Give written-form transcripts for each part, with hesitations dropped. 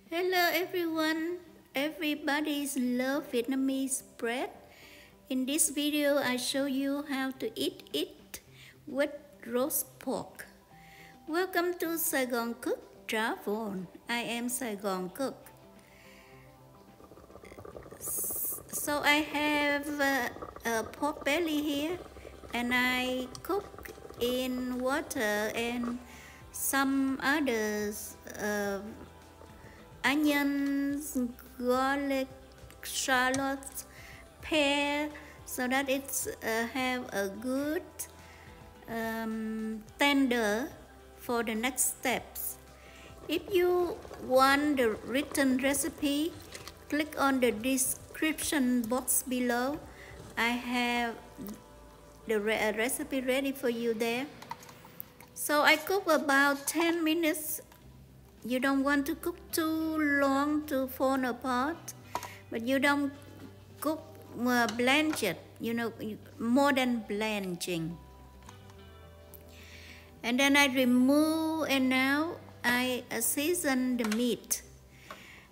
Hello everyone, everybody's love Vietnamese bread. In this video I show you how to eat it with roast pork. Welcome to Saigon Cook Travel. I am Saigon Cook. So I have a pork belly here and I cook in water and some others onions, garlic, shallots, pear, so that it's have a good tender for the next steps. If you want the written recipe, click on the description box below. I have the recipe ready for you there. So I cook about 10 minutes. You don't want to cook too long to fall apart, but you don't cook blanch it, more than blanching. And then I remove, and now I season the meat.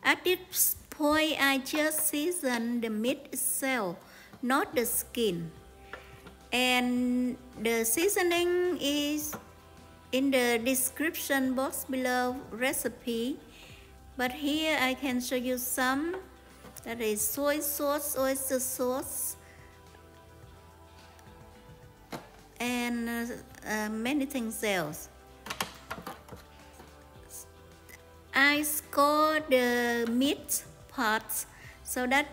At this point, I just season the meat itself, not the skin. And the seasoning is in the description box below recipe, but here I can show you some. That is soy sauce, oyster sauce, and many things else. I score the meat parts, so that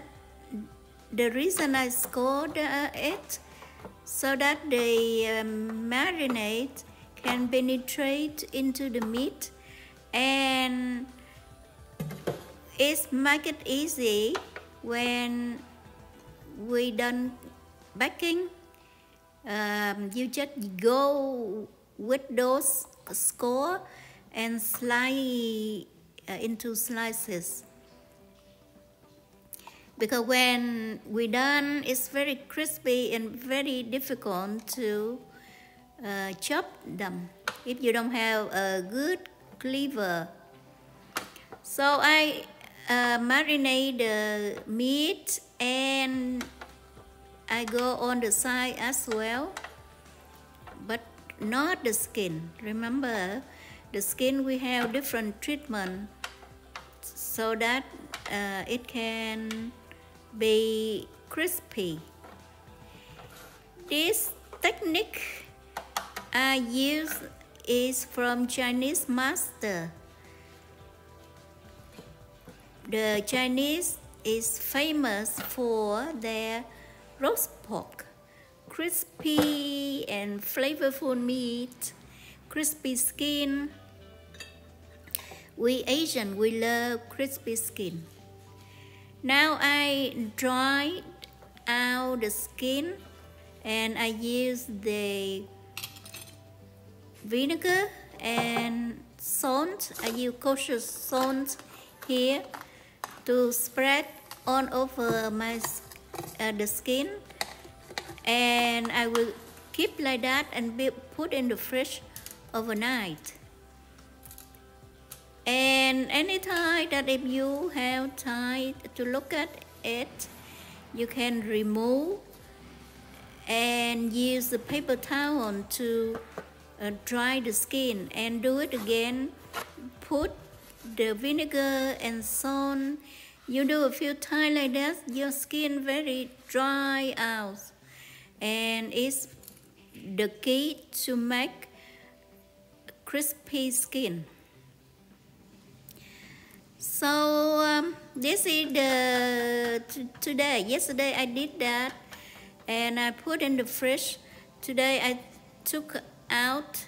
the reason I scored it, so that the marinade can penetrate into the meat, and it make it easy when we done baking. You just go with those score and slice into slices, because when we done, it's very crispy and very difficult to chop them if you don't have a good cleaver. So I marinate the meat, and I go on the side as well, but not the skin. Remember, the skin we have different treatment so that it can be crispy. This technique I use is from Chinese master. The Chinese is famous for their roast pork, crispy and flavorful meat, crispy skin. We Asian, we love crispy skin. Now I dried out the skin, and I use the vinegar and salt. I use kosher salt here to spread all over the skin, and I will keep like that and be put in the fridge overnight. And anytime that if you have time to look at it, you can remove and use the paper towel to dry the skin, and do it again. Put the vinegar and salt. You do a few times like that, your skin very dry out, and it's the key to make crispy skin. So this is the today. Yesterday I did that, and I put in the fridge. Today I took out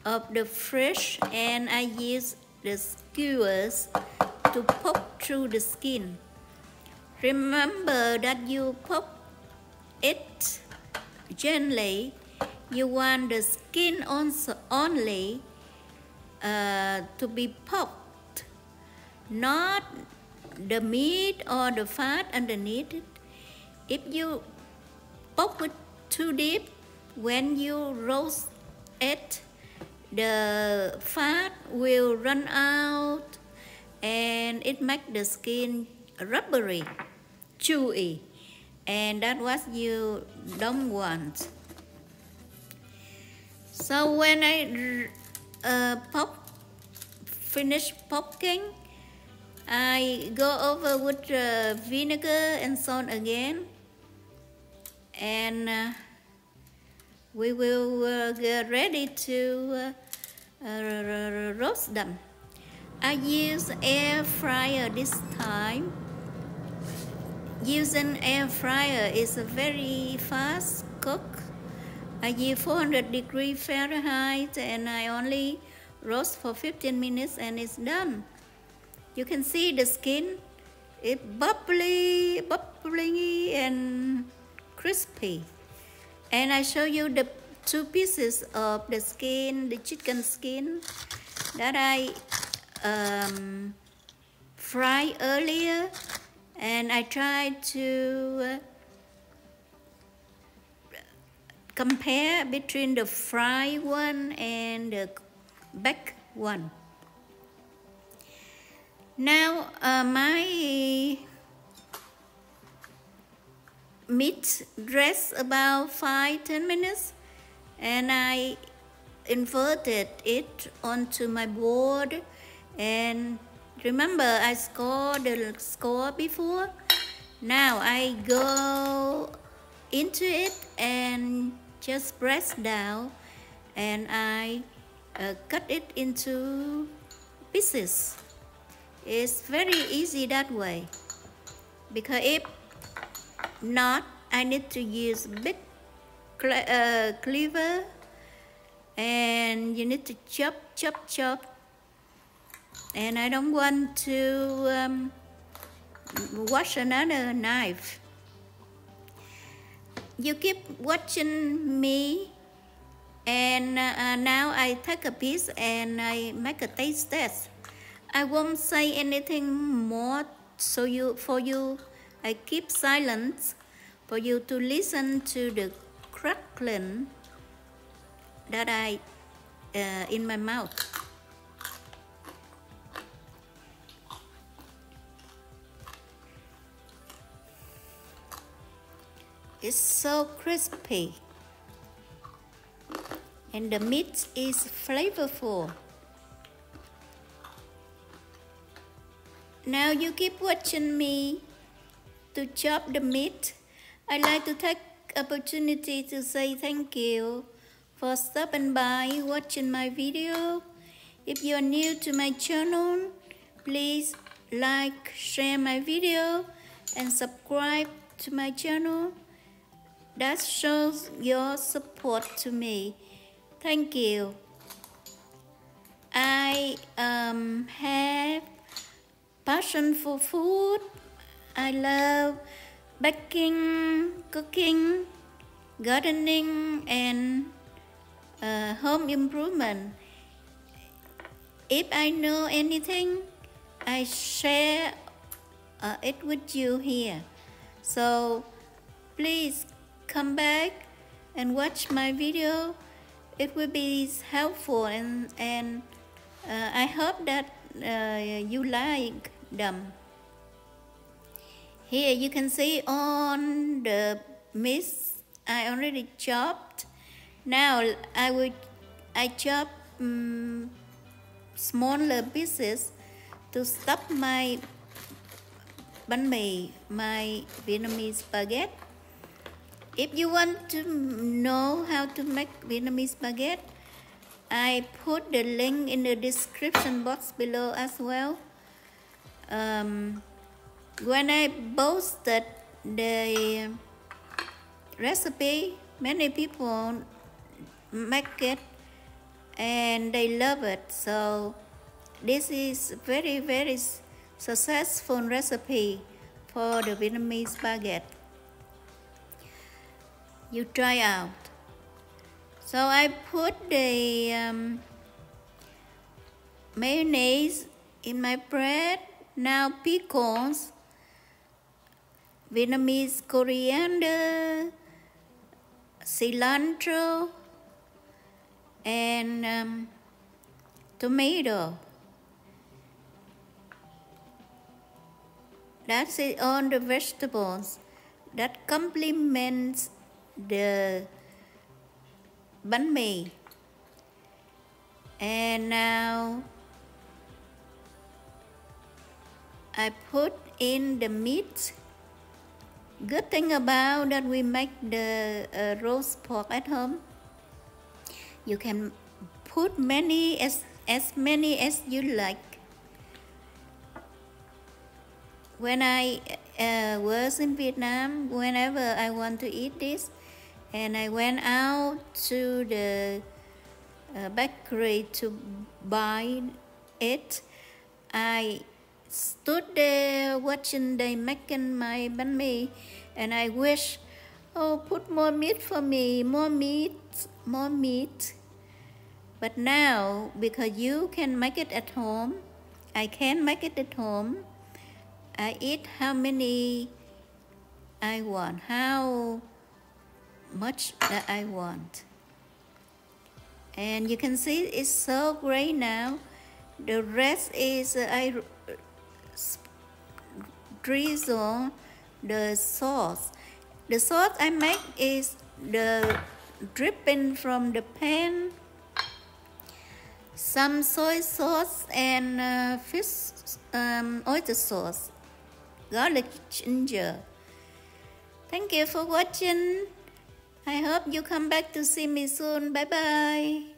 of the fridge, and I used the skewers to poke through the skin. Remember that you poke it gently. You want the skin also only to be poked, not the meat or the fat underneath it. If you poke it too deep, when you roast it, the fat will run out and it makes the skin rubbery, chewy, and that's what you don't want. So when I finish poking, I go over with vinegar and salt again, and we will get ready to roast them. I use air fryer this time. Using air fryer is a very fast cook. I use 400 degrees Fahrenheit and I only roast for 15 minutes and it's done. You can see the skin, it's bubbly and crispy. And I show you the 2 pieces of the skin, the chicken skin that I fried earlier, and I tried to compare between the fried one and the baked one. Now my meat rests about 5-10 minutes, and I inverted it onto my board. And remember, I scored the score before. Now I go into it and just press down, and I cut it into pieces. It's very easy that way, because if not, I need to use big cleaver, and you need to chop, and I don't want to wash another knife. You keep watching me, and now I take a piece and I make a taste test. I won't say anything more, so for you I keep silence for you to listen to the crackling that I in my mouth. It's so crispy, and the meat is flavorful. Now you keep watching me to chop the meat. I'd like to take opportunity to say thank you for stopping by watching my video. If you are new to my channel, please like, share my video, and subscribe to my channel. That shows your support to me. Thank you. I have passion for food. I love baking, cooking, gardening, and home improvement. If I know anything, I share it with you here. So please come back and watch my video. It will be helpful, and I hope that you like them. Here you can see on the meat I already chopped. Now I chop smaller pieces to stuff my bánh mì, my Vietnamese baguette. If you want to know how to make Vietnamese baguette, I put the link in the description box below as well. When I posted the recipe, many people make it and they love it. So this is very, very successful recipe for the Vietnamese baguette. You try out. So I put the mayonnaise in my bread. Now pickles, Vietnamese coriander, cilantro, and tomato. That's it on the vegetables. That complements the bánh mì. And now I put in the meat. Good thing about that we make the roast pork at home. You can put as many as you like. When I was in Vietnam, whenever I want to eat this, and I went out to the bakery to buy it, I stood there watching they making my bánh mì, and I wish, oh, put more meat for me, more meat. But now, because you can make it at home, I can make it at home. I eat how many I want, how much that I want. And you can see it's so great now. The rest is I drizzle the sauce. The sauce I make is the dripping from the pan, some soy sauce and oyster sauce, garlic, ginger. Thank you for watching. I hope you come back to see me soon. Bye bye.